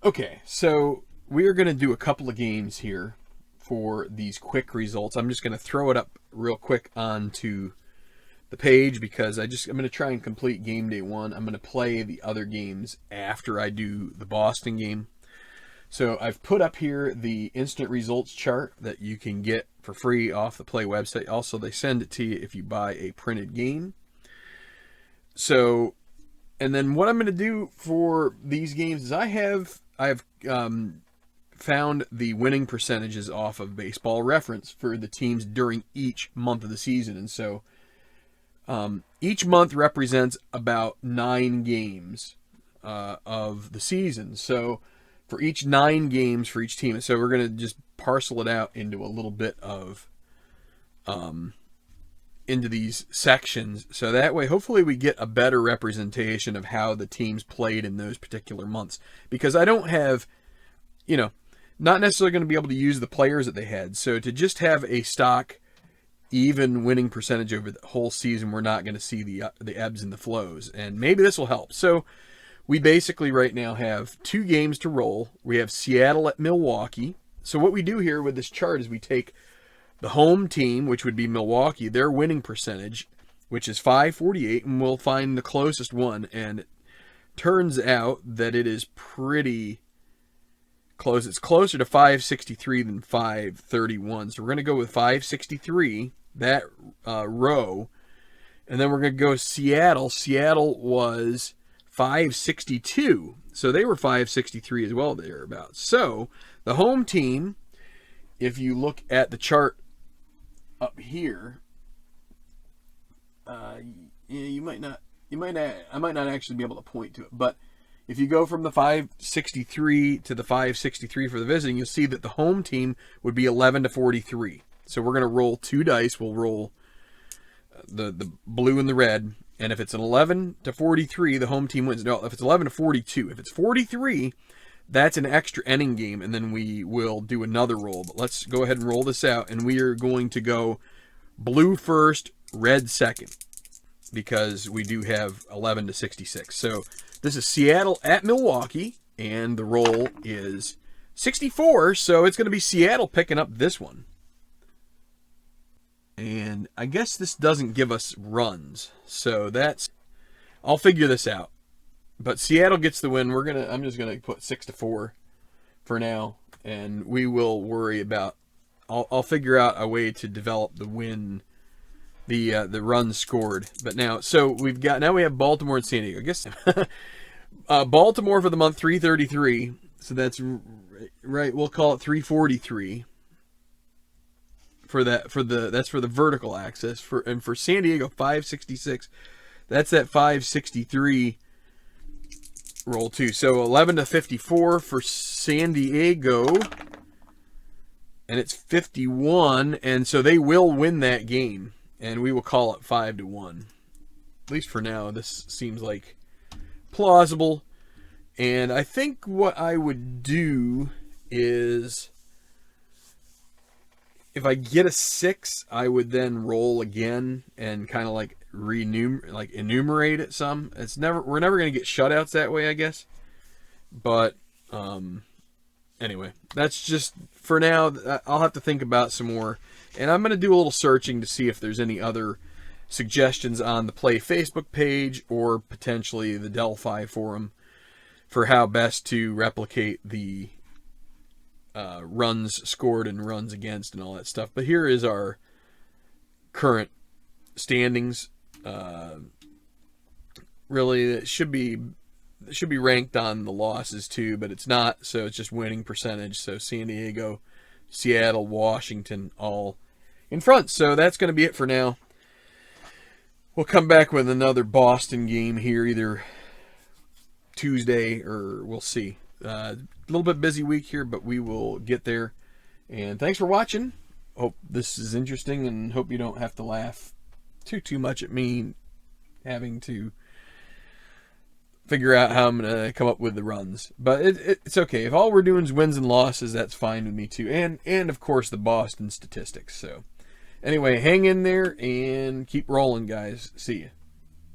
Okay, so we are going to do a couple of games here for these quick results. I'm just going to throw it up real quick onto the page because I'm going to try and complete game day 1. I'm going to play the other games after I do the Boston game. So I've put up here the instant results chart that you can get for free off the Play website. Also, they send it to you if you buy a printed game. So, and then what I'm going to do for these games is I've found the winning percentages off of Baseball Reference for the teams during each month of the season. And so each month represents about 9 games of the season. So for each 9 games for each team. So we're going to just parcel it out into a little bit of into these sections. So that way, hopefully we get a better representation of how the teams played in those particular months. Because I don't have, not necessarily going to be able to use the players that they had. So to just have a stock even winning percentage over the whole season, we're not going to see the ebbs and the flows. And maybe this will help. So we basically right now have 2 games to roll. We have Seattle at Milwaukee. So what we do here with this chart is we take the home team, which would be Milwaukee, their winning percentage, which is .548, and we'll find the closest one. And it turns out that it is pretty close. It's closer to .563 than .531. So we're going to go with .563, that row. And then we're going to go Seattle. Seattle was .562. So they were .563 as well, thereabouts. So the home team, if you look at the chart up here, I might not actually be able to point to it, but if you go from the .563 to the .563 for the visiting, you'll see that the home team would be 11-43. So we're going to roll 2 dice. We'll roll the blue and the red, and if it's an 11-43, the home team wins. No, if it's 11-42, if it's 43, that's an extra inning game, and then we will do another roll. But let's go ahead and roll this out, and we are going to go blue first, red second, because we do have 11-66. So this is Seattle at Milwaukee, and the roll is 64, so it's going to be Seattle picking up this one. And I guess this doesn't give us runs, so I'll figure this out. But Seattle gets the win. I'm just gonna put 6-4 for now, and we will worry about. I'll figure out a way to develop the win, the runs scored. But now, so we have Baltimore and San Diego. I guess Baltimore for the month 333. So that's right. We'll call it 343 for that. That's for the vertical axis. And for San Diego 566. That's that 563. Roll 2. So 11-54 for San Diego. And it's 51. And so they will win that game. And we will call it 5-1. At least for now, this seems like plausible. And I think what I would do is, if I get a 6, I would then roll again and kind of like enumerate it some. We're never going to get shutouts that way, I guess. But anyway, that's just for now. I'll have to think about some more, and I'm going to do a little searching to see if there's any other suggestions on the Play Facebook page or potentially the Delphi forum for how best to replicate the runs scored and runs against and all that stuff. But here is our current standings. Really, it should be ranked on the losses too, but it's not. So it's just winning percentage. So San Diego, Seattle, Washington, all in front. So that's going to be it for now. We'll come back with another Boston game here, either Tuesday or we'll see. A little bit busy week here, but we will get there. And thanks for watching. Hope this is interesting, and hope you don't have to laugh too much at me having to figure out how I'm going to come up with the runs. But it's okay. If all we're doing is wins and losses, that's fine with me too. And of course, the Boston statistics. So anyway, hang in there and keep rolling, guys. See ya.